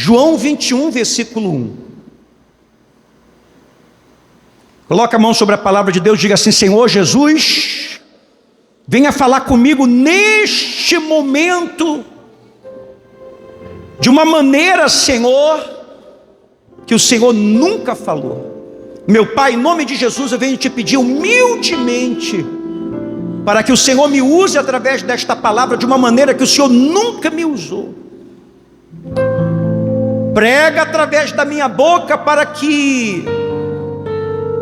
João 21, versículo 1. Coloca a mão sobre a palavra de Deus, diga assim: Senhor Jesus, venha falar comigo neste momento, de uma maneira, Senhor, que o Senhor nunca falou. Meu Pai, em nome de Jesus, eu venho te pedir humildemente, para que o Senhor me use através desta palavra de uma maneira que o Senhor nunca me usou. Prega através da minha boca, para que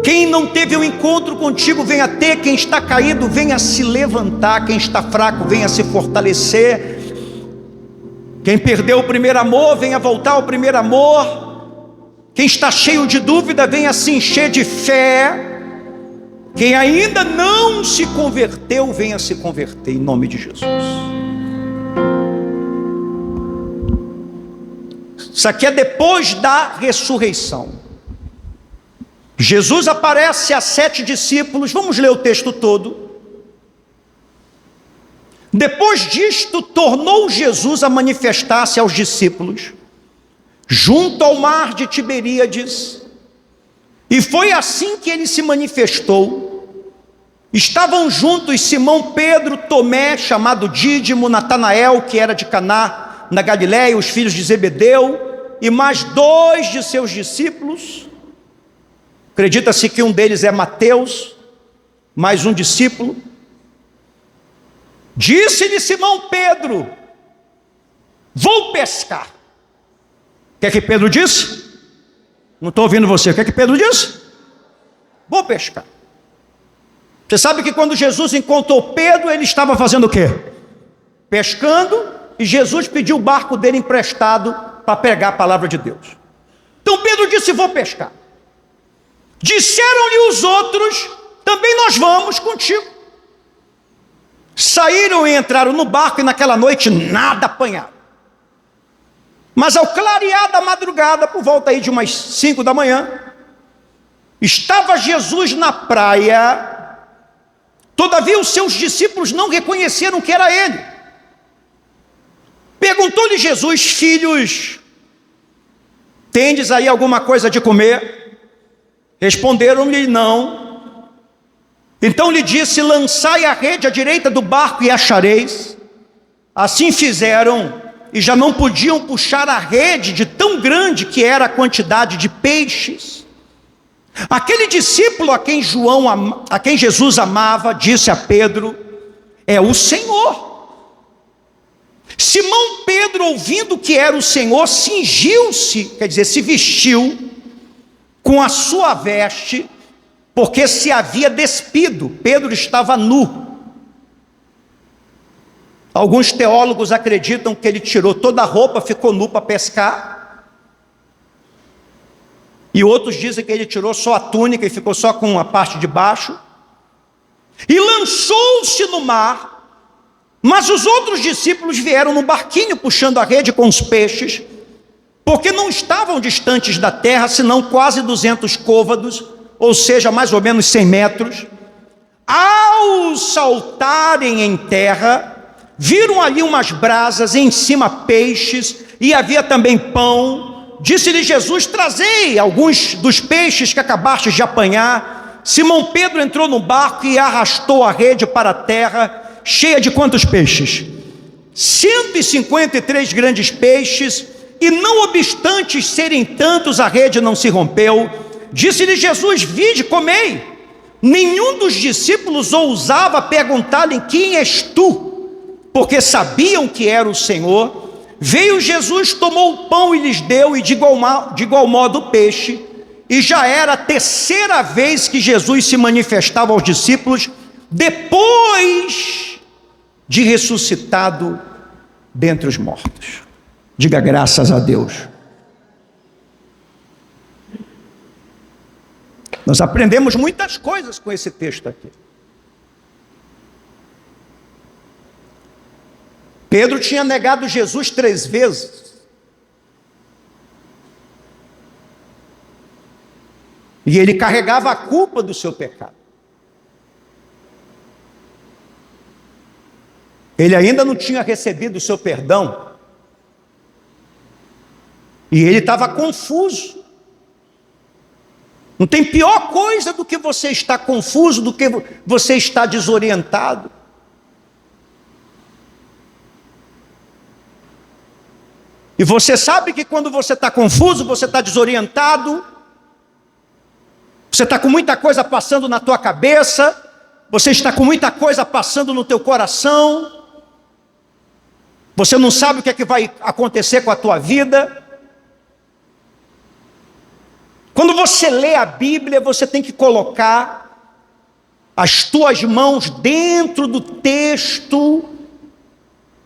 quem não teve um encontro contigo venha ter, quem está caído venha se levantar, quem está fraco venha se fortalecer, quem perdeu o primeiro amor venha voltar ao primeiro amor, quem está cheio de dúvida venha se encher de fé, quem ainda não se converteu venha se converter, em nome de Jesus. Isso aqui é depois da ressurreição. Jesus aparece a 7 discípulos, vamos ler o texto todo. Depois disto, tornou Jesus a manifestar-se aos discípulos, junto ao mar de Tiberíades, e foi assim que ele se manifestou. Estavam juntos Simão Pedro, Tomé, chamado Dídimo, Natanael, que era de Caná, na Galiléia, os filhos de Zebedeu, e mais 2 de seus discípulos. Acredita-se que um deles é Mateus, mais um discípulo. Disse-lhe Simão Pedro: vou pescar. O que é que Pedro disse? Não estou ouvindo você. O que é que Pedro disse? Vou pescar. Você sabe que quando Jesus encontrou Pedro, ele estava fazendo o quê? Pescando, e Jesus pediu o barco dele emprestado para pregar a palavra de Deus. Então Pedro disse: vou pescar. Disseram-lhe os outros: também nós vamos contigo. Saíram e entraram no barco, e naquela noite nada apanharam. Mas ao clarear da madrugada, por volta aí de umas 5 da manhã, estava Jesus na praia. Todavia os seus discípulos não reconheceram que era ele. Perguntou-lhe Jesus: filhos, tendes aí alguma coisa de comer? Responderam-lhe: não. Então lhe disse: lançai a rede à direita do barco e achareis. Assim fizeram, e já não podiam puxar a rede de tão grande que era a quantidade de peixes. Aquele discípulo a quem Jesus amava, disse a Pedro: é o Senhor. Simão Pedro, ouvindo que era o Senhor, cingiu-se, quer dizer, se vestiu com a sua veste, porque se havia despido. Pedro estava nu. Alguns teólogos acreditam que ele tirou toda a roupa, ficou nu para pescar. E outros dizem que ele tirou só a túnica e ficou só com a parte de baixo. E lançou-se no mar. Mas os outros discípulos vieram no barquinho puxando a rede com os peixes, porque não estavam distantes da terra, senão quase 200 côvados, ou seja, mais ou menos 100 metros. Ao saltarem em terra, viram ali umas brasas, em cima peixes, e havia também pão. Disse-lhe Jesus: trazei alguns dos peixes que acabastes de apanhar. Simão Pedro entrou no barco e arrastou a rede para a terra, cheia de quantos peixes? 153 grandes peixes. E não obstante serem tantos, a rede não se rompeu. Disse-lhe Jesus: vide, comei. Nenhum dos discípulos ousava perguntar-lhe: quem és tu? Porque sabiam que era o Senhor. Veio Jesus, tomou o pão e lhes deu, e de igual modo o peixe. E já era a 3ª vez que Jesus se manifestava aos discípulos, depois de ressuscitado dentre os mortos. Diga graças a Deus. Nós aprendemos muitas coisas com esse texto aqui. Pedro tinha negado Jesus 3 vezes. E ele carregava a culpa do seu pecado. Ele ainda não tinha recebido o seu perdão. E ele estava confuso. Não tem pior coisa do que você estar confuso, do que você estar desorientado. E você sabe que quando você está confuso, você está desorientado, você está com muita coisa passando na tua cabeça, você está com muita coisa passando no teu coração, você não sabe o que é que vai acontecer com a tua vida. Quando você lê a Bíblia, você tem que colocar as tuas mãos dentro do texto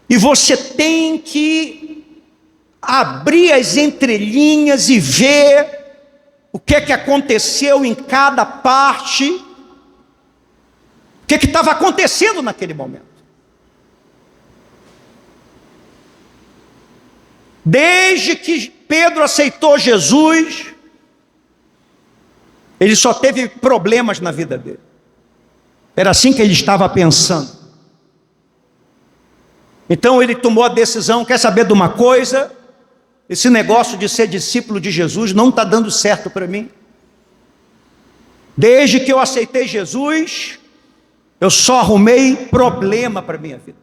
e você tem que abrir as entrelinhas e ver o que é que aconteceu em cada parte, o que é que estava acontecendo naquele momento. Desde que Pedro aceitou Jesus, ele só teve problemas na vida dele. Era assim que ele estava pensando. Então ele tomou a decisão, quer saber de uma coisa? Esse negócio de ser discípulo de Jesus não está dando certo para mim. Desde que eu aceitei Jesus, eu só arrumei problema para a minha vida.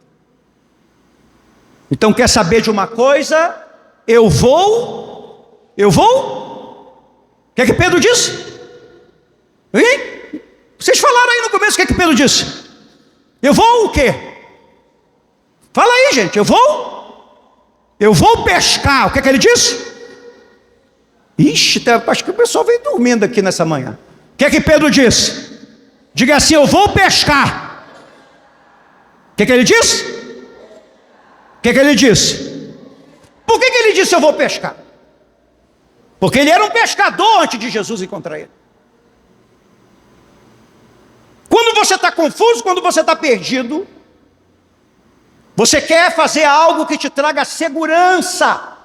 Então quer saber de uma coisa? Eu vou? O que é que Pedro disse? Hein? Vocês falaram aí no começo o que é que Pedro disse? Eu vou o quê? Fala aí, gente, eu vou pescar. O que é que ele disse? Ixi, acho que o pessoal veio dormindo aqui nessa manhã. O que é que Pedro disse? Diga assim, eu vou pescar. O que é que ele disse? O que é que ele disse? Por que ele disse eu vou pescar? Porque ele era um pescador antes de Jesus encontrar ele. Quando você está confuso, quando você está perdido, você quer fazer algo que te traga segurança.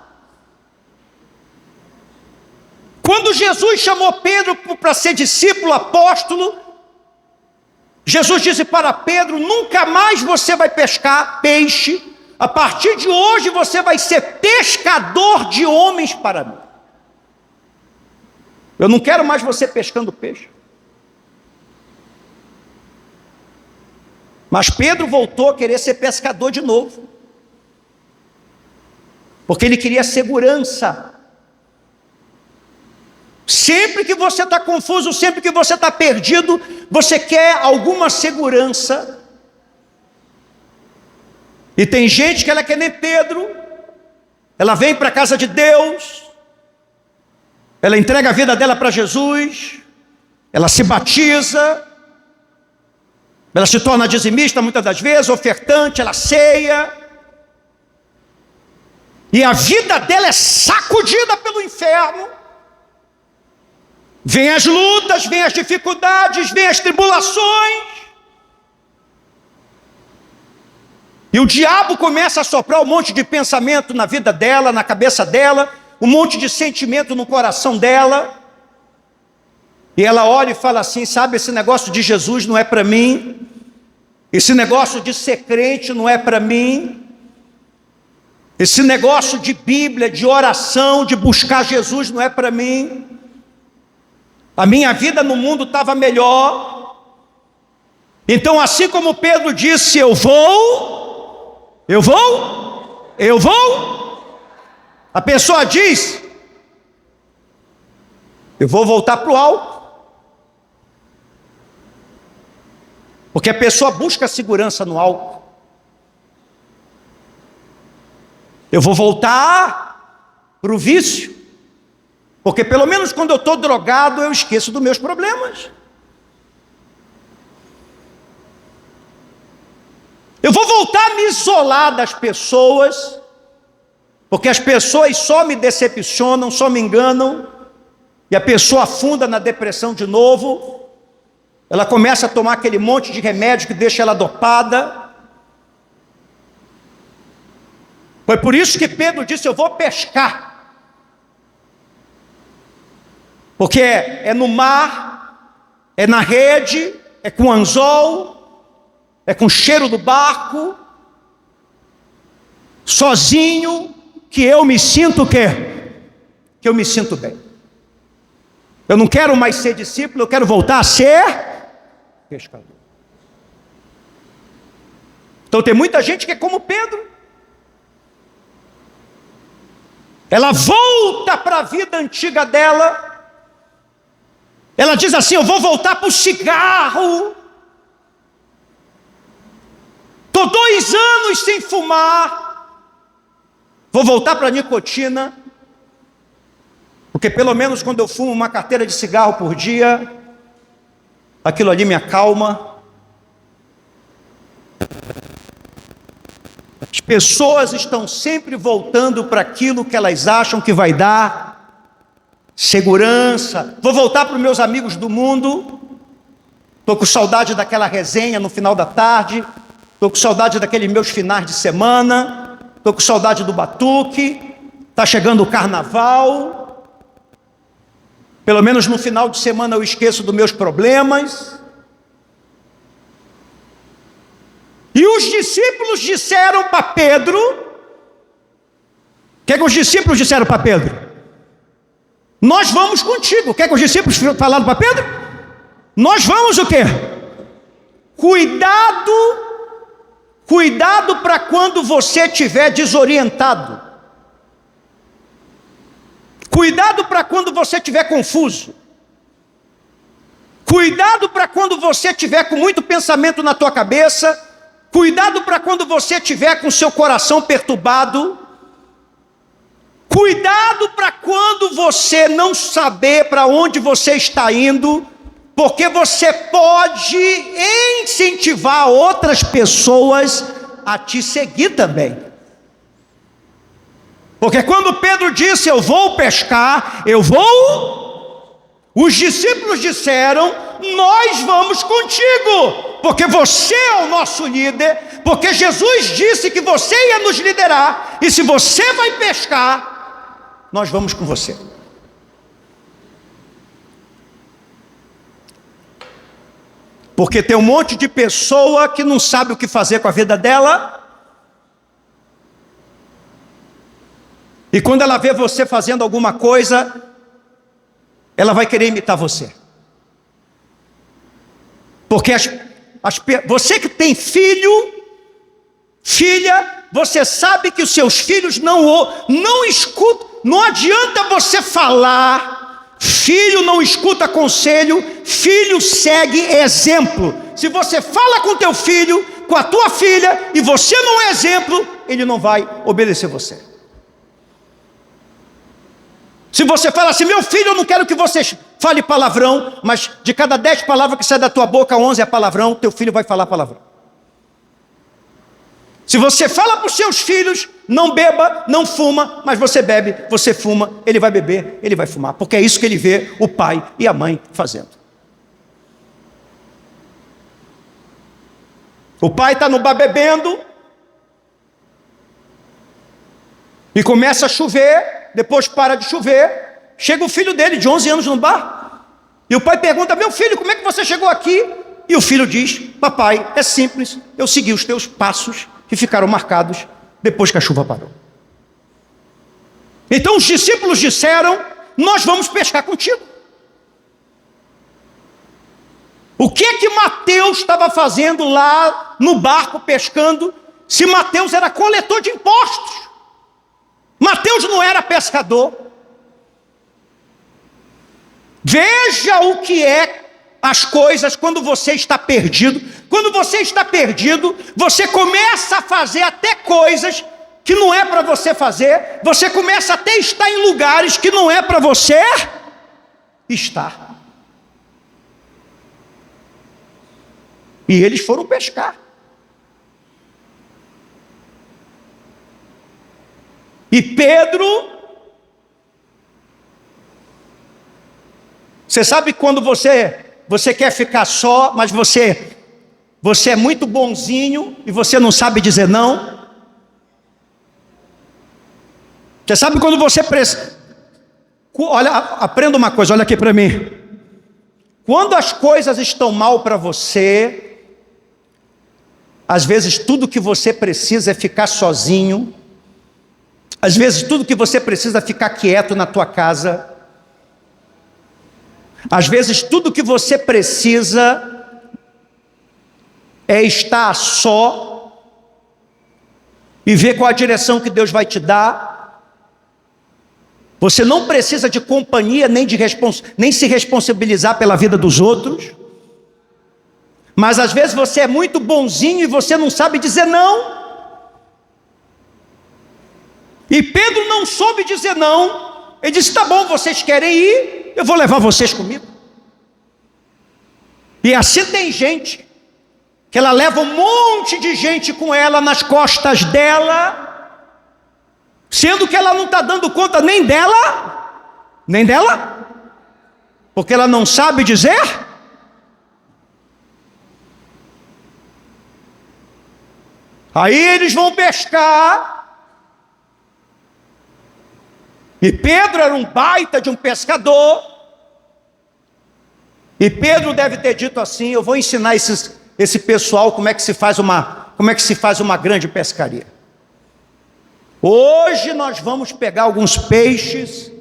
Quando Jesus chamou Pedro para ser discípulo, apóstolo, Jesus disse para Pedro, nunca mais você vai pescar peixe, a partir de hoje você vai ser pescador de homens para mim. Eu não quero mais você pescando peixe. Mas Pedro voltou a querer ser pescador de novo. Porque ele queria segurança. Sempre que você está confuso, sempre que você está perdido, você quer alguma segurança. E tem gente que ela quer nem Pedro. Ela vem para a casa de Deus. Ela entrega a vida dela para Jesus. Ela se batiza. Ela se torna dizimista muitas das vezes, ofertante, ela ceia. E a vida dela é sacudida pelo inferno. Vem as lutas, vem as dificuldades, vem as tribulações. E o diabo começa a soprar um monte de pensamento na vida dela, na cabeça dela, um monte de sentimento no coração dela. E ela olha e fala assim, sabe, esse negócio de Jesus não é para mim, esse negócio de ser crente não é para mim, esse negócio de Bíblia, de oração, de buscar Jesus não é para mim, a minha vida no mundo estava melhor. Então assim como Pedro disse, eu vou, a pessoa diz, eu vou voltar para o alto. Porque a pessoa busca segurança no álcool. Eu vou voltar para o vício. Porque pelo menos quando eu estou drogado, eu esqueço dos meus problemas. Eu vou voltar a me isolar das pessoas. Porque as pessoas só me decepcionam, só me enganam. E a pessoa afunda na depressão de novo. Ela começa a tomar aquele monte de remédio que deixa ela dopada. Foi por isso que Pedro disse, eu vou pescar. Porque é no mar, é na rede, é com anzol, é com cheiro do barco, sozinho, que eu me sinto o quê? que eu me sinto bem. Eu não quero mais ser discípulo, eu quero voltar a ser pescador. Então tem muita gente que é como Pedro. Ela volta para a vida antiga dela. Ela diz assim: eu vou voltar para o cigarro. Estou 2 anos sem fumar. Vou voltar para a nicotina. Porque pelo menos quando eu fumo uma carteira de cigarro por dia, aquilo ali me acalma. As pessoas estão sempre voltando para aquilo que elas acham que vai dar segurança. Vou voltar para os meus amigos do mundo. Estou com saudade daquela resenha no final da tarde. Estou com saudade daqueles meus finais de semana. Estou com saudade do batuque. Está chegando o carnaval. Pelo menos no final de semana eu esqueço dos meus problemas. E os discípulos disseram para Pedro, o que os discípulos disseram para Pedro? Nós vamos contigo. O que os discípulos falaram para Pedro? Nós vamos o quê? Cuidado para quando você estiver desorientado. Cuidado para quando você estiver confuso. Cuidado para quando você estiver com muito pensamento na tua cabeça. Cuidado para quando você estiver com seu coração perturbado. Cuidado para quando você não saber para onde você está indo, porque você pode incentivar outras pessoas a te seguir também. Porque quando Pedro disse: eu vou pescar, os discípulos disseram: nós vamos contigo, porque você é o nosso líder, porque Jesus disse que você ia nos liderar, e se você vai pescar, nós vamos com você. Porque tem um monte de pessoa que não sabe o que fazer com a vida dela, e quando ela vê você fazendo alguma coisa, ela vai querer imitar você. Porque você que tem filho, filha, você sabe que os seus filhos não escutam. Não adianta você falar, filho não escuta conselho, filho segue exemplo. Se você fala com teu filho, com a tua filha, e você não é exemplo, ele não vai obedecer você. Se você fala assim: meu filho, eu não quero que você fale palavrão, mas de cada 10 palavras que sai da tua boca, 11 é palavrão, teu filho vai falar palavrão. Se você fala para os seus filhos: não beba, não fuma, mas você bebe, você fuma, ele vai beber, ele vai fumar, porque é isso que ele vê o pai e a mãe fazendo. O pai está no bar bebendo, e começa a chover, depois para de chover, chega o filho dele de 11 anos no bar, e o pai pergunta: meu filho, como é que você chegou aqui? E o filho diz: papai, é simples, eu segui os teus passos, que ficaram marcados depois que a chuva parou. Então os discípulos disseram: nós vamos pescar contigo. O que Mateus estava fazendo lá no barco pescando, se Mateus era coletor de impostos? Mateus não era pescador. Veja o que é as coisas quando você está perdido. Quando você está perdido, você começa a fazer até coisas que não é para você fazer. Você começa até a estar em lugares que não é para você estar. E eles foram pescar. E Pedro, você sabe quando você quer ficar só, mas você é muito bonzinho e você não sabe dizer não? Você sabe quando você precisa... Olha, aprenda uma coisa, olha aqui para mim. Quando as coisas estão mal para você, às vezes tudo que você precisa é ficar sozinho, Às vezes tudo que você precisa é ficar quieto na tua casa. Às vezes tudo que você precisa é estar só e ver qual a direção que Deus vai te dar. Você não precisa de companhia nem se responsabilizar pela vida dos outros. Mas às vezes você é muito bonzinho e você não sabe dizer não. E Pedro não soube dizer não. Ele disse: tá bom, vocês querem ir, eu vou levar vocês comigo. E assim tem gente que ela leva um monte de gente com ela nas costas dela, sendo que ela não está dando conta nem dela, porque ela não sabe dizer. Aí eles vão pescar, e Pedro era um baita de um pescador, e Pedro deve ter dito assim: eu vou ensinar esse pessoal como é que se faz uma grande pescaria. Hoje nós vamos pegar alguns peixes,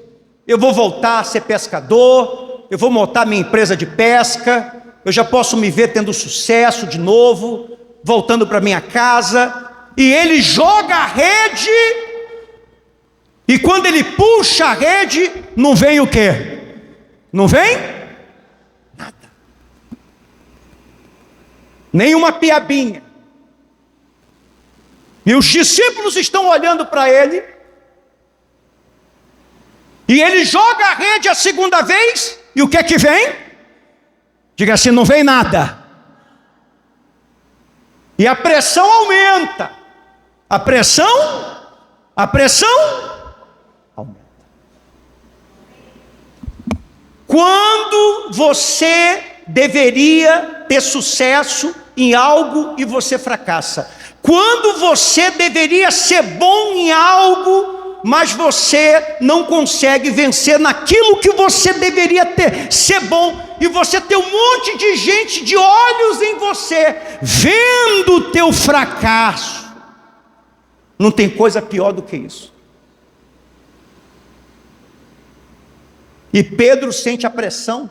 eu vou voltar a ser pescador, eu vou montar minha empresa de pesca, eu já posso me ver tendo sucesso de novo, voltando para minha casa. E ele joga a rede, e quando ele puxa a rede, não vem o quê? Não vem nada, nem uma piabinha. E os discípulos estão olhando para ele, e ele joga a rede a segunda vez, e o que é que vem? Diga assim: não vem nada. E a pressão aumenta. A pressão aumenta. Quando você deveria ter sucesso em algo e você fracassa. Quando você deveria ser bom em algo, mas você não consegue vencer naquilo que você deveria ser bom, e você tem um monte de gente de olhos em você, vendo o teu fracasso. Não tem coisa pior do que isso. E Pedro sente a pressão,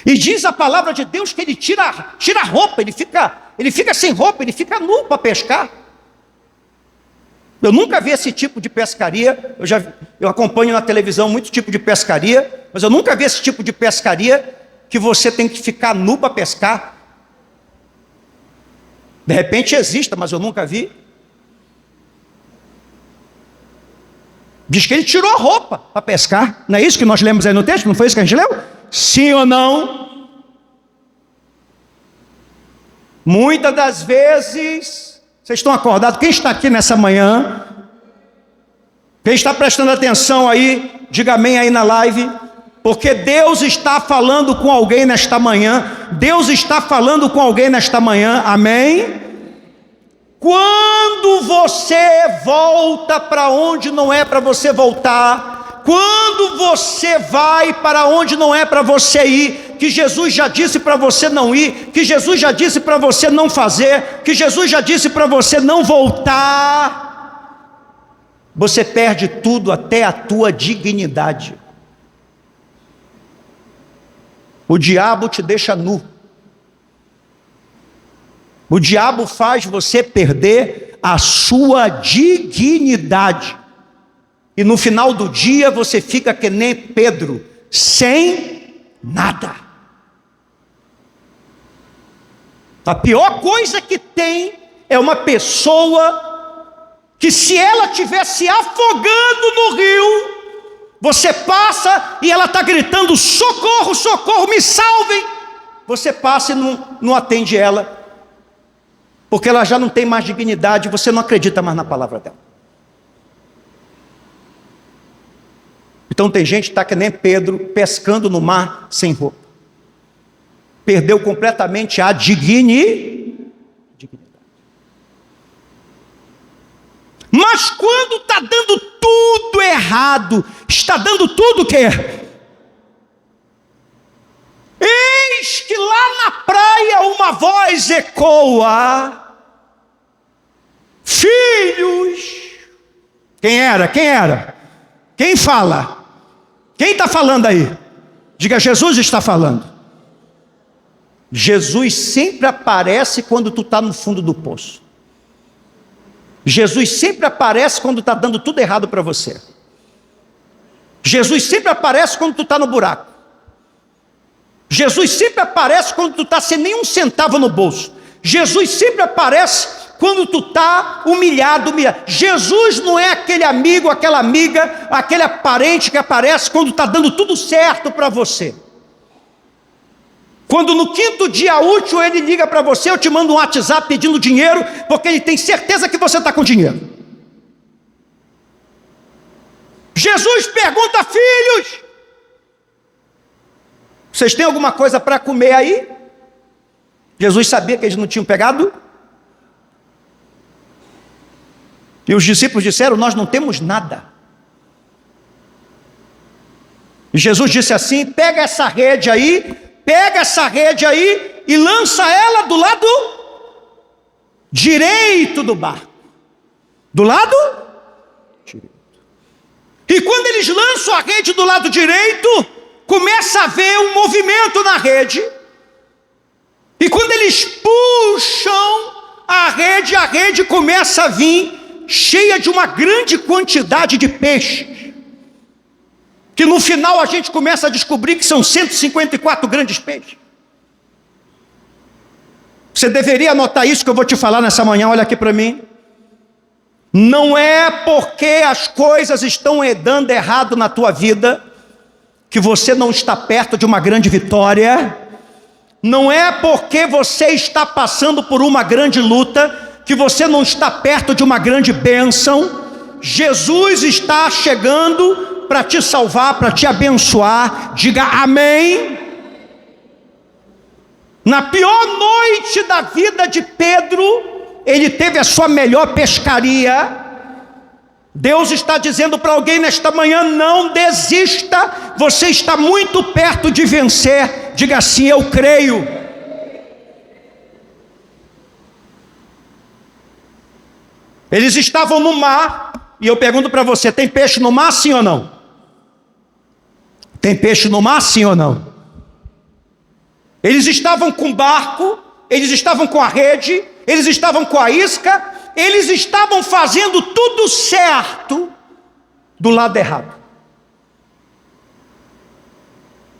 e diz a palavra de Deus que ele tira a roupa, ele fica sem roupa, ele fica nu para pescar. Eu nunca vi esse tipo de pescaria. Eu acompanho na televisão muito tipo de pescaria, mas eu nunca vi esse tipo de pescaria que você tem que ficar nu para pescar. De repente exista, mas eu nunca vi. Diz que ele tirou a roupa para pescar. Não é isso que nós lemos aí no texto? Não foi isso que a gente leu? Sim ou não? Muitas das vezes, vocês estão acordados? Quem está aqui nessa manhã? Quem está prestando atenção aí, diga amém aí na live. Porque Deus está falando com alguém nesta manhã. Deus está falando com alguém nesta manhã, amém? Quando você volta para onde não é para você voltar, quando você vai para onde não é para você ir, que Jesus já disse para você não ir, que Jesus já disse para você não fazer, que Jesus já disse para você não voltar, você perde tudo, até a tua dignidade. O diabo te deixa nu. O diabo faz você perder a sua dignidade. E no final do dia você fica que nem Pedro, sem nada. A pior coisa que tem é uma pessoa que, se ela estiver se afogando no rio, você passa e ela está gritando: socorro, socorro, me salvem. Você passa e não atende ela, porque ela já não tem mais dignidade, você não acredita mais na palavra dela. Então tem gente que está que nem Pedro, pescando no mar sem roupa. Perdeu completamente a dignidade. Mas quando está dando tudo errado, está dando tudo o quê? Eis que lá na praia uma voz ecoa: filhos, Quem era? Quem era? Quem fala? Quem está falando aí? Diga, Jesus está falando. Jesus sempre aparece quando tu está no fundo do poço. Jesus sempre aparece quando está dando tudo errado para você. Jesus sempre aparece quando tu está no buraco. Jesus sempre aparece quando tu está sem nenhum centavo no bolso. Jesus sempre aparece quando tu está humilhado. Jesus não é aquele amigo, aquela amiga, aquele parente que aparece quando está dando tudo certo para você. Quando no 5º dia útil ele liga para você, eu te mando um WhatsApp pedindo dinheiro, porque ele tem certeza que você está com dinheiro. Jesus pergunta, filhos, vocês têm alguma coisa para comer aí? Jesus sabia que eles não tinham pegado. E os discípulos disseram, nós não temos nada. E Jesus disse assim, pega essa rede aí e lança ela do lado direito do barco. Do lado direito. E quando eles lançam a rede do lado direito, começa a haver um movimento na rede. E quando eles puxam a rede começa a vir cheia de uma grande quantidade de peixes. Que no final a gente começa a descobrir que são 154 grandes peixes. Você deveria anotar isso que eu vou te falar nessa manhã, olha aqui para mim. Não é porque as coisas estão dando errado na tua vida que você não está perto de uma grande vitória. Não é porque você está passando por uma grande luta que você não está perto de uma grande bênção. Jesus está chegando para te salvar, para te abençoar. Diga amém. Na pior noite da vida de Pedro, ele teve a sua melhor pescaria. Deus está dizendo para alguém nesta manhã, não desista, você está muito perto de vencer. Diga assim, eu creio. Eles estavam no mar, e eu pergunto para você, tem peixe no mar, sim ou não? Tem peixe no mar, sim ou não? Eles estavam com o barco, eles estavam com a rede, eles estavam com a isca, eles estavam fazendo tudo certo do lado errado.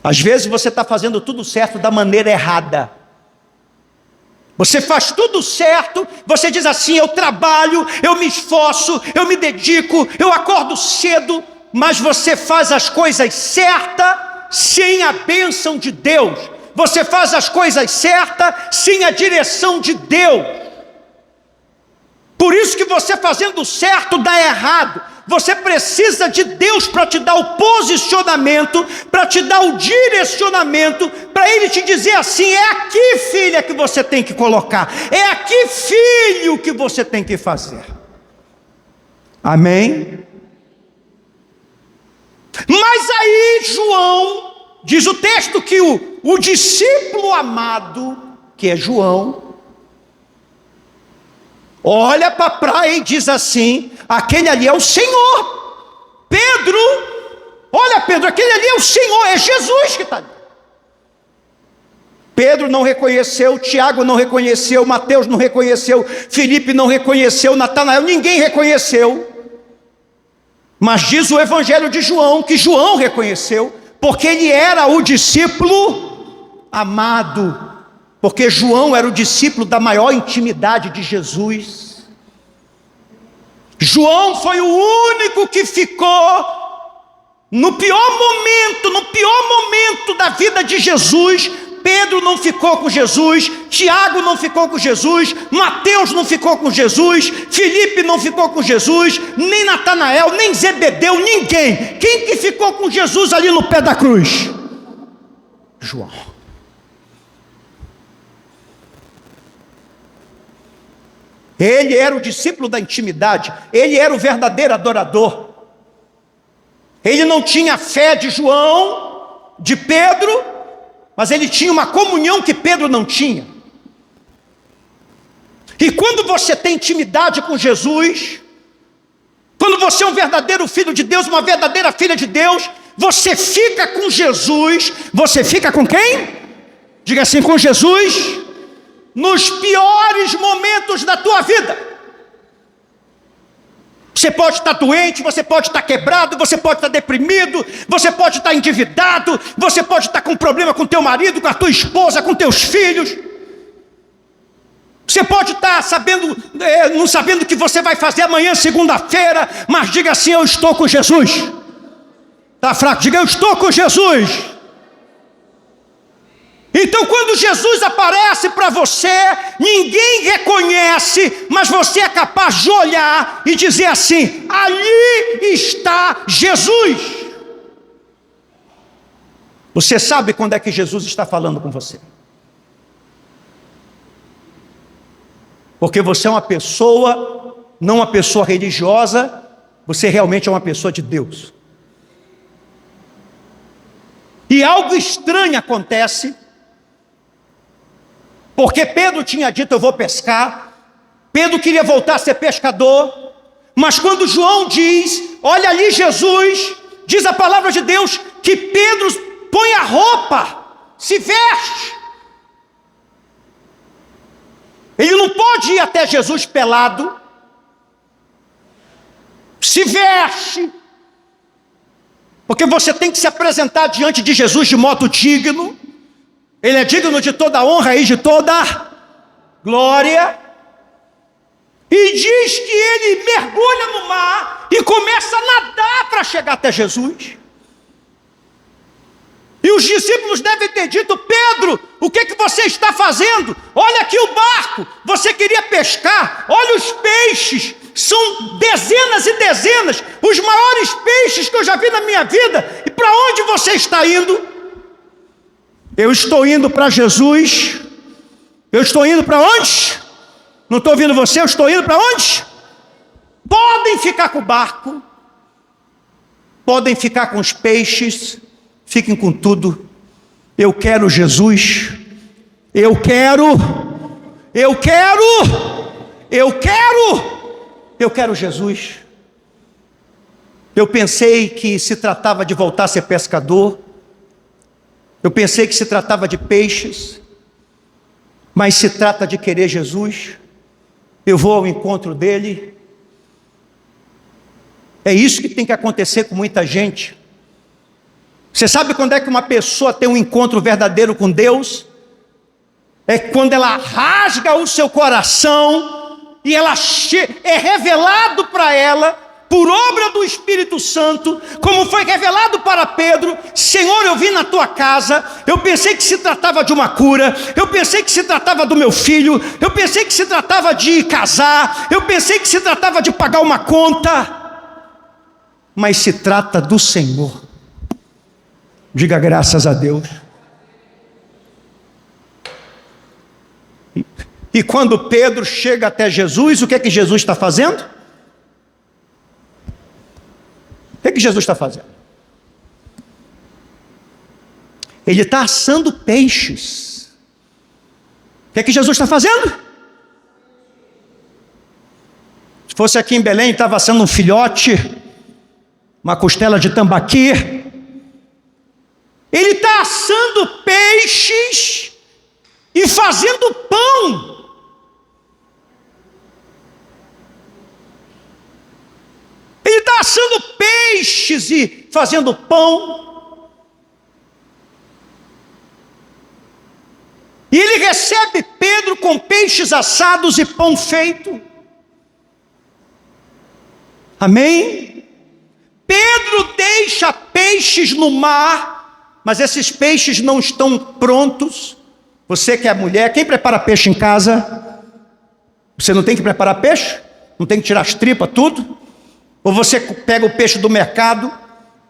Às vezes você está fazendo tudo certo da maneira errada. Você faz tudo certo, você diz assim, eu trabalho, eu me esforço, eu me dedico, eu acordo cedo, mas você faz as coisas certas sem a bênção de Deus. Você faz as coisas certas sem a direção de Deus. Por isso que você fazendo certo dá errado. Você precisa de Deus para te dar o posicionamento, para te dar o direcionamento, para Ele te dizer assim, é aqui, filha, que você tem que colocar. É aqui, filho, que você tem que fazer. Amém? Mas aí João, diz o texto que o discípulo amado, que é João, olha para a praia e diz assim, aquele ali é o Senhor. Pedro, olha Pedro, aquele ali é o Senhor, é Jesus que está ali. Pedro não reconheceu, Tiago não reconheceu, Mateus não reconheceu, Filipe não reconheceu, Natanael, ninguém reconheceu. Mas diz o Evangelho de João, que João reconheceu, porque ele era o discípulo amado, porque João era o discípulo da maior intimidade de Jesus. João foi o único que ficou no pior momento da vida de Jesus. Pedro não ficou com Jesus, Tiago não ficou com Jesus, Mateus não ficou com Jesus, Filipe não ficou com Jesus, nem Natanael, nem Zebedeu, ninguém. Quem que ficou com Jesus ali no pé da cruz? João. Ele era o discípulo da intimidade, ele era o verdadeiro adorador. Ele não tinha a fé de João, de Pedro, mas ele tinha uma comunhão que Pedro não tinha. E quando você tem intimidade com Jesus, Quando você é um verdadeiro filho de Deus, uma verdadeira filha de Deus, você fica com Jesus. Você fica com quem? Diga assim: com Jesus, nos piores momentos da tua vida. Você pode estar doente, você pode estar quebrado, você pode estar deprimido, você pode estar endividado, você pode estar com problema com teu marido, com a tua esposa, com teus filhos. Você pode estar não sabendo o que você vai fazer amanhã, segunda-feira, mas diga assim: eu estou com Jesus. Está fraco? Diga: eu estou com Jesus. Então, quando Jesus aparece para você, ninguém reconhece, mas você é capaz de olhar e dizer assim: ali está Jesus. Você sabe quando é que Jesus está falando com você? Porque você é uma pessoa, não uma pessoa religiosa, você realmente é uma pessoa de Deus. E algo estranho acontece, porque Pedro tinha dito: eu vou pescar. Pedro queria voltar a ser pescador. Mas quando João diz: olha ali Jesus, diz a palavra de Deus que Pedro põe a roupa, se veste. Ele não pode ir até Jesus pelado. Se veste. Porque você tem que se apresentar diante de Jesus de modo digno. Ele é digno de toda honra e de toda glória. E diz que ele mergulha no mar e começa a nadar para chegar até Jesus. E os discípulos devem ter dito: Pedro, o que você está fazendo? Olha aqui o barco, você queria pescar, olha os peixes, são dezenas e dezenas, os maiores peixes que eu já vi na minha vida. E para onde você está indo? Eu estou indo para Jesus. Eu estou indo para onde? Não estou ouvindo você, eu estou indo para onde? Podem ficar com o barco, podem ficar com os peixes, fiquem com tudo. Eu quero Jesus. Eu quero Jesus. Eu pensei que se tratava de voltar a ser pescador. Eu pensei que se tratava de peixes. Mas se trata de querer Jesus. Eu vou ao encontro dele. É isso que tem que acontecer com muita gente. Você sabe quando é que uma pessoa tem um encontro verdadeiro com Deus? É quando ela rasga o seu coração e é revelado para ela, por obra do Espírito Santo, como foi revelado para Pedro: Senhor, eu vim na tua casa, eu pensei que se tratava de uma cura, eu pensei que se tratava do meu filho, eu pensei que se tratava de casar, eu pensei que se tratava de pagar uma conta, mas se trata do Senhor. Diga graças a Deus. E quando Pedro chega até Jesus, o que é que Jesus está fazendo? O que é que Jesus está fazendo? Ele está assando peixes. O que é que Jesus está fazendo? Se fosse aqui em Belém, estava assando um filhote, uma costela de tambaqui. Ele está assando peixes e fazendo pão. Ele está assando peixes e fazendo pão. E ele recebe Pedro com peixes assados e pão feito. Amém? Pedro deixa peixes no mar, mas esses peixes não estão prontos. Você que é mulher, quem prepara peixe em casa? Você não tem que preparar peixe? Não tem que tirar as tripas, tudo? Ou você pega o peixe do mercado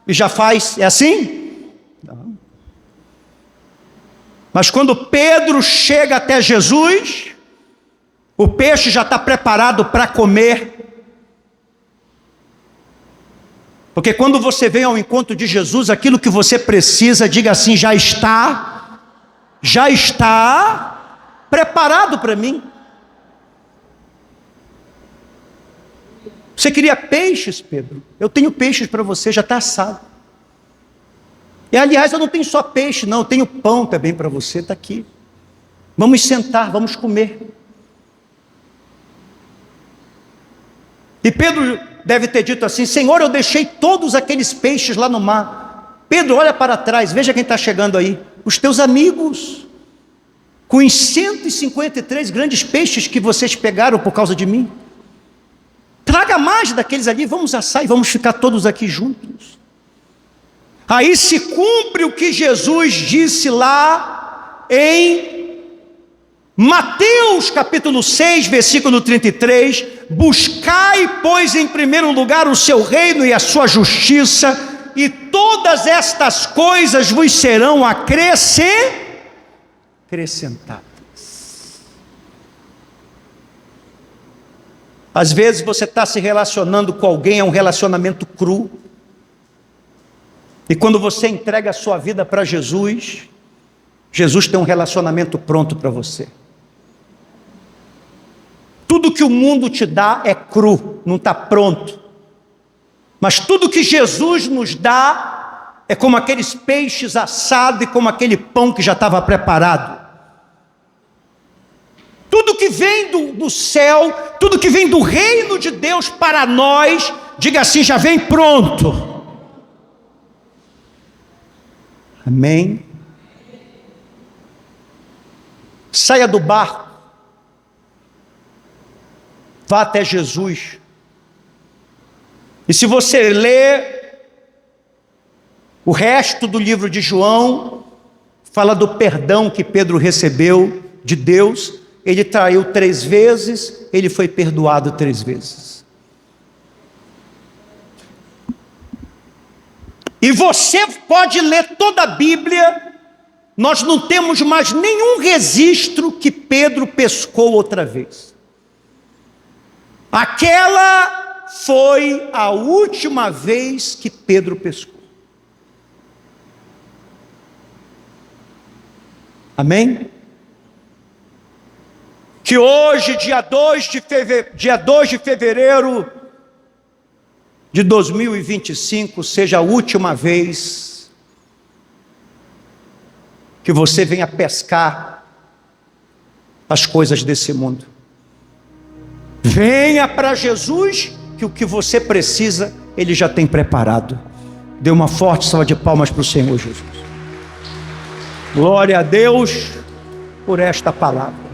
e já faz, é assim? Não. Mas quando Pedro chega até Jesus, o peixe já está preparado para comer. Porque quando você vem ao encontro de Jesus, aquilo que você precisa, diga assim: já está preparado para mim. Você queria peixes, Pedro? Eu tenho peixes para você, já está assado. E aliás, eu não tenho só peixe, não, eu tenho pão também para você, está aqui. Vamos sentar, vamos comer. E Pedro deve ter dito assim: Senhor, eu deixei todos aqueles peixes lá no mar. Pedro, olha para trás, veja quem está chegando aí. Os teus amigos, com os 153 grandes peixes que vocês pegaram por causa de mim. Traga mais daqueles ali, vamos assar e vamos ficar todos aqui juntos. Aí se cumpre o que Jesus disse lá em Mateus capítulo 6, versículo 33, buscai, pois, em primeiro lugar o seu reino e a sua justiça, e todas estas coisas vos serão acrescentadas. Às vezes você está se relacionando com alguém, é um relacionamento cru, e quando você entrega a sua vida para Jesus, Jesus tem um relacionamento pronto para você. Tudo que o mundo te dá é cru, não está pronto. Mas tudo que Jesus nos dá é como aqueles peixes assados e como aquele pão que já estava preparado. Tudo que vem do céu, tudo que vem do reino de Deus para nós, diga assim, já vem pronto. Amém? Saia do barco. Vá até Jesus. E se você ler o resto do livro de João, fala do perdão que Pedro recebeu de Deus. Ele traiu 3 vezes, ele foi perdoado 3 vezes. E você pode ler toda a Bíblia, nós não temos mais nenhum registro que Pedro pescou outra vez. Aquela foi a última vez que Pedro pescou. Amém? Que hoje, dia 2 de fevereiro de 2025, seja a última vez que você venha pescar as coisas desse mundo. Venha para Jesus, que o que você precisa, Ele já tem preparado. Dê uma forte salva de palmas para o Senhor Jesus. Glória a Deus por esta palavra.